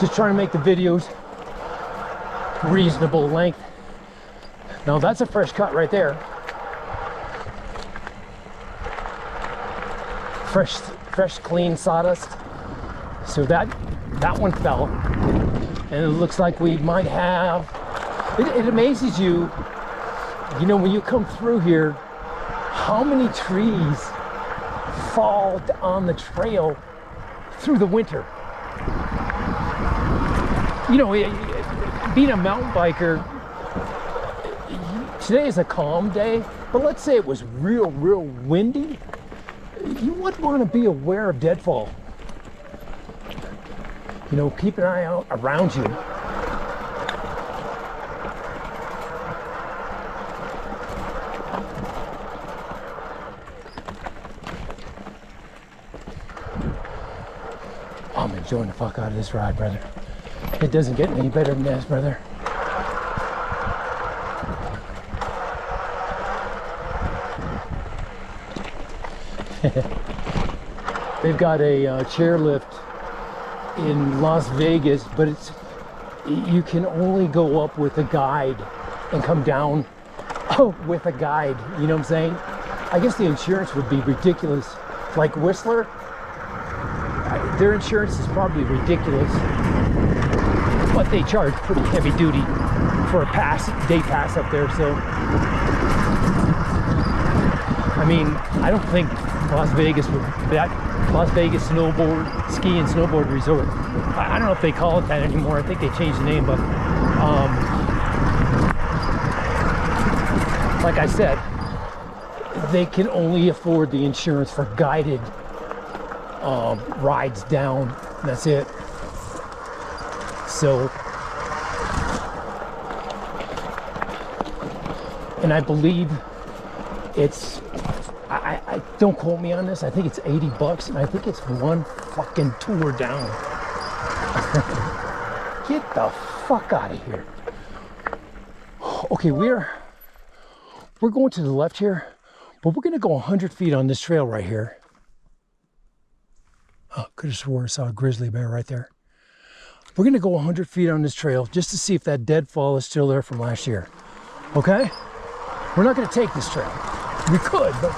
Just trying to make the videos reasonable length. Now that's a fresh cut right there. Fresh clean sawdust. So that one fell. And it looks like we might have, it amazes you, you know, when you come through here, how many trees fall on the trail through the winter. You know, being a mountain biker, today is a calm day, but let's say it was real windy, you would want to be aware of deadfall. You know, keep an eye out around you. I'm enjoying the fuck out of this ride, brother. It doesn't get any better than this, brother. They've got a chairlift in Las Vegas, but you can only go up with a guide and come down with a guide. You know what I'm saying? I guess the insurance would be ridiculous. Like Whistler, their insurance is probably ridiculous, but they charge pretty heavy duty for a day pass up there. So, I mean, I don't think Las Vegas ski and snowboard resort. I don't know if they call it that anymore. I think they changed the name, but like I said, they can only afford the insurance for guided rides down. That's it. So, and I believe it's, I don't quote me on this, I think it's $80, and I think it's one fucking tour down. Get the fuck out of here. Okay, we're going to the left here, but we're gonna go 100 feet on this trail right here. Oh, could have swore I saw a grizzly bear right there. We're gonna go 100 feet on this trail just to see if that deadfall is still there from last year. Okay? We're not gonna take this trail. We could, but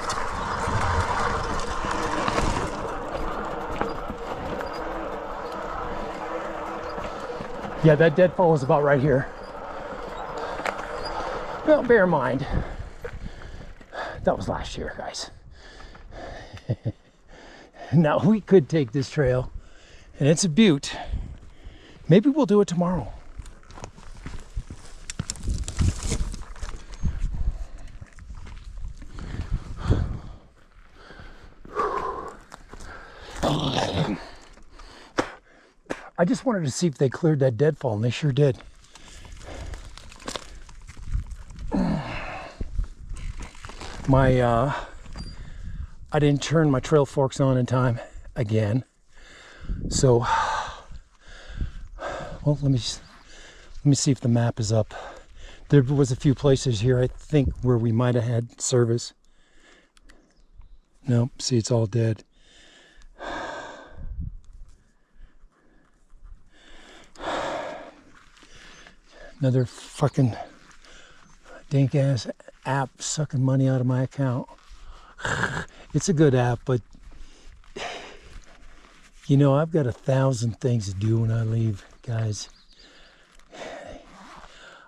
yeah, that deadfall is about right here. Well, bear in mind, that was last year, guys. Now, we could take this trail, and it's a beaut. Maybe we'll do it tomorrow. I just wanted to see if they cleared that deadfall, and they sure did. I didn't turn my trail forks on in time again. So, well, let me see if the map is up. There was a few places here, I think, where we might have had service. Nope, see, it's all dead. Another fucking dank ass app sucking money out of my account. It's a good app, but you know, I've got 1,000 things to do when I leave, guys.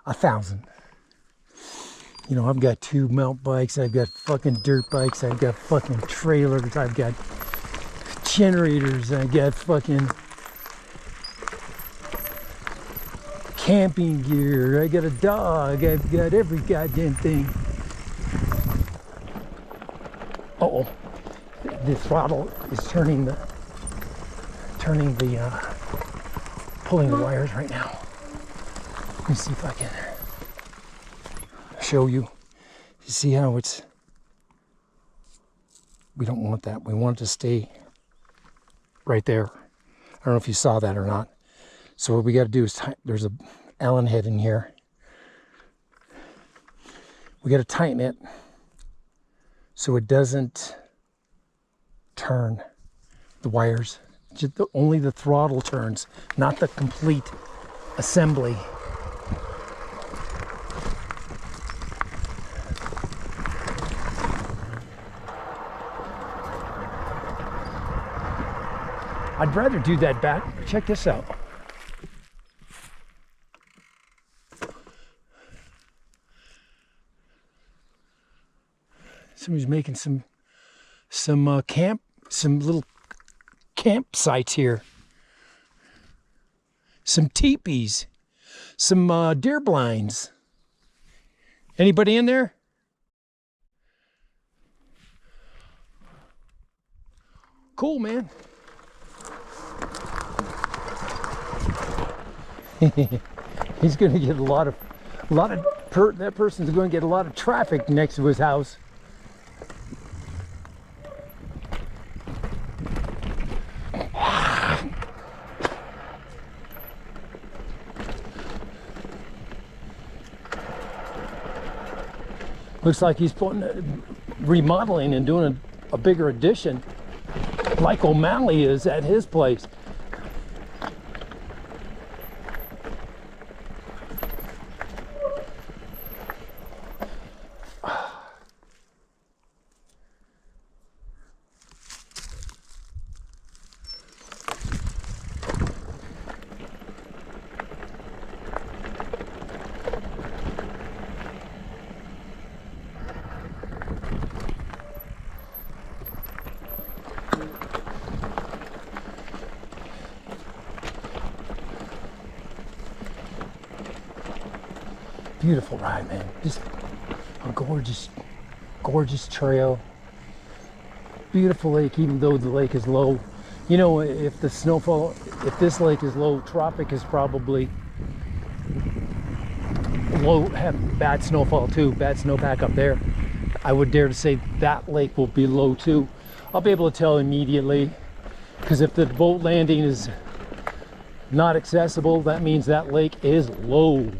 1,000. You know, I've got 2 mountain bikes, I've got fucking dirt bikes, I've got fucking trailers, I've got generators, I've got fucking camping gear, I got a dog, I've got every goddamn thing. Uh-oh, the throttle is pulling the wires right now. Let me see if I can show you. You see how it's, we don't want that. We want it to stay right there. I don't know if you saw that or not. So what we got to do is, there's a Allen head in here. We got to tighten it so it doesn't turn the wires. only the throttle turns, not the complete assembly. I'd rather do that back. Check this out. Somebody's making some little campsites here. Some teepees, some deer blinds. Anybody in there? Cool, man. He's going to get that person's going to get a lot of traffic next to his house. Looks like he's remodeling and doing a bigger addition, like O'Malley is at his place. Beautiful ride, man. Just a gorgeous trail. Beautiful lake, even though the lake is low. You know, if this lake is low, tropic is probably low, have bad snowfall too, bad snowpack up there. I would dare to say that lake will be low too. I'll be able to tell immediately, because if the boat landing is not accessible, that means that lake is low.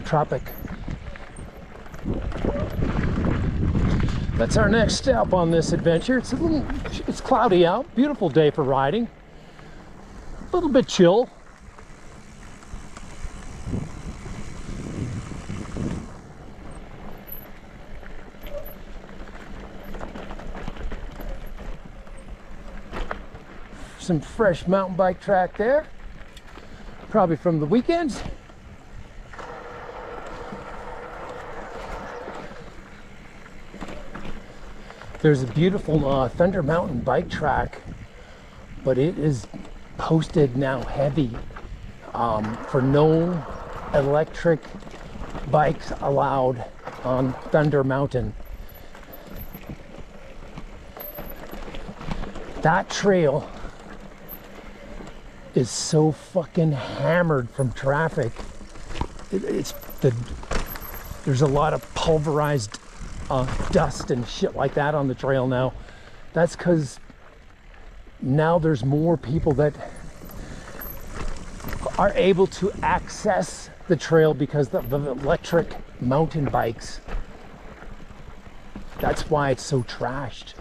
Tropic. That's our next step on this adventure. It's cloudy out, beautiful day for riding. A little bit chill. Some fresh mountain bike track there, probably from the weekends. There's a beautiful Thunder Mountain bike track, but it is posted now heavy for no electric bikes allowed on Thunder Mountain. That trail is so fucking hammered from traffic. There's a lot of pulverized dust and shit like that on the trail now. That's because now there's more people that are able to access the trail because of the electric mountain bikes. That's why it's so trashed.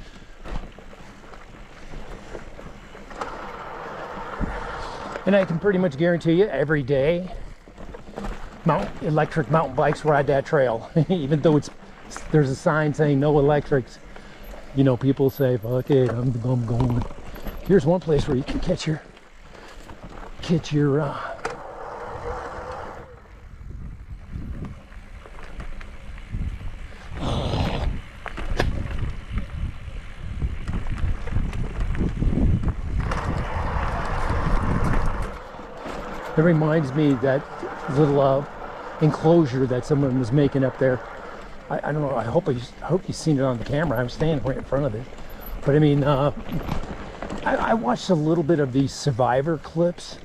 And I can pretty much guarantee you every day electric mountain bikes ride that trail. Even though there's a sign saying no electrics, you know, people say, fuck it, I'm going. Here's one place where you can catch your It reminds me that little enclosure that someone was making up there. I don't know. I hope you've seen it on the camera. I'm standing right in front of it. But I mean, I watched a little bit of these survivor clips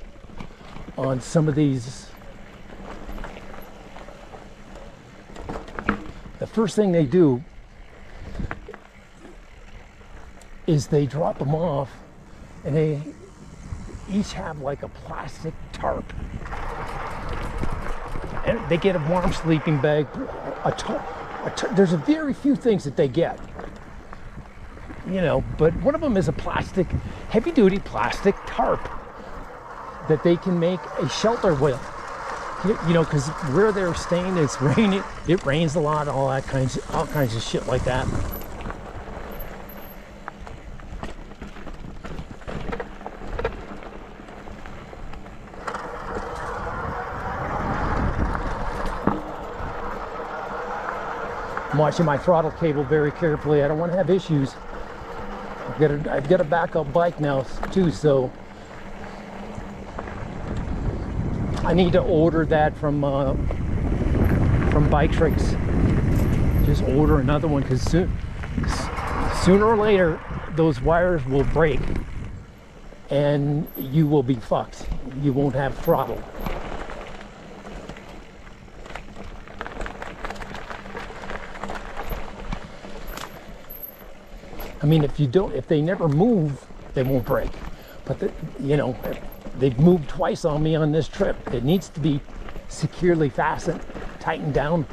on some of these. The first thing they do is they drop them off, and they each have like a plastic tarp, and they get a warm sleeping bag, a tarp. There's a very few things that they get. you know, but one of them is a plastic, heavy duty plastic tarp that they can make a shelter with. You know, because where they're staying, it's raining, it rains a lot, all kinds of shit like that. I'm watching my throttle cable very carefully. I don't want to have issues. I've got a backup bike now too, so I need to order that from Bike Tricks. Just order another one, because sooner or later those wires will break and you will be fucked. You won't have throttle. I mean, if they never move, they won't break. But you know, they've moved twice on me on this trip. It needs to be securely fastened, tightened down,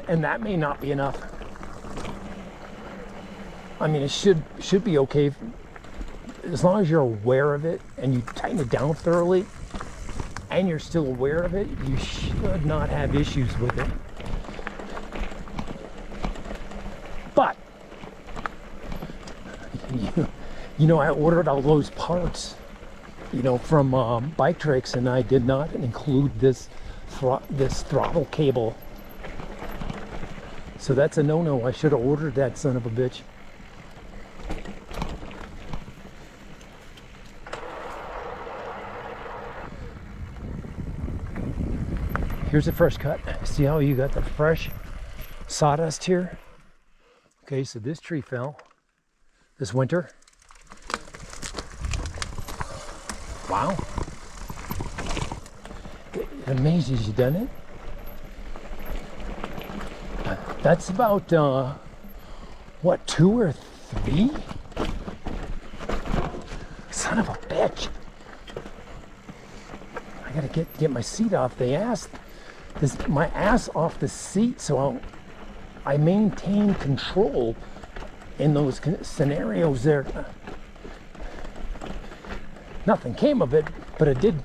and that may not be enough. I mean, it should be okay as long as you're aware of it and you tighten it down thoroughly, and you're still aware of it. You should not have issues with it. But you know, I ordered all those parts, you know, from Bike Tricks, and I did not include this throttle cable. So that's a no-no. I should have ordered that son of a bitch. Here's a fresh cut. See how you got the fresh sawdust here? Okay, so this tree fell this winter. Wow. It amazes you, doesn't it? That's about, what, 2 or 3? Son of a bitch. I gotta get my seat off the ass. My ass off the seat, so I maintain control in those scenarios there. Nothing came of it, but it did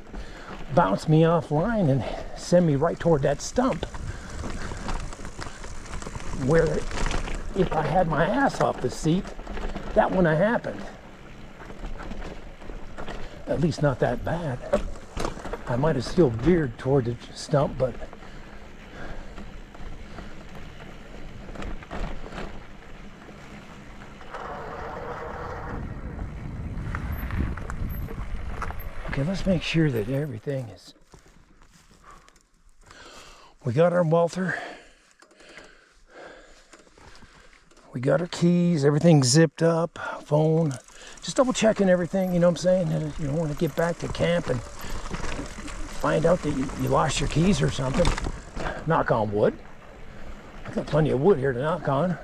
bounce me offline and send me right toward that stump, where if I had my ass off the seat, that wouldn't have happened. At least not that bad. I might have still veered toward the stump, but okay, let's make sure that everything is... We got our welter. We got our keys, everything's zipped up, phone. Just double checking everything, you know what I'm saying? You don't want to get back to camp and find out that you lost your keys or something. Knock on wood. I got plenty of wood here to knock on.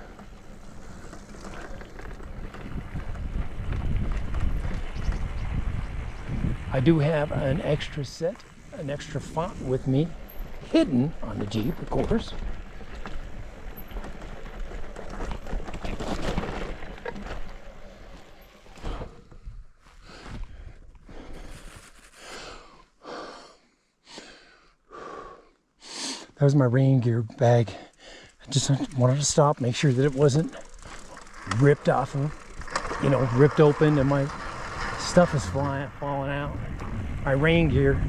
I do have an extra font with me, hidden on the Jeep, of course. That was my rain gear bag. I just wanted to stop, make sure that it wasn't ripped off of, ripped open and my stuff is falling out. My rain gear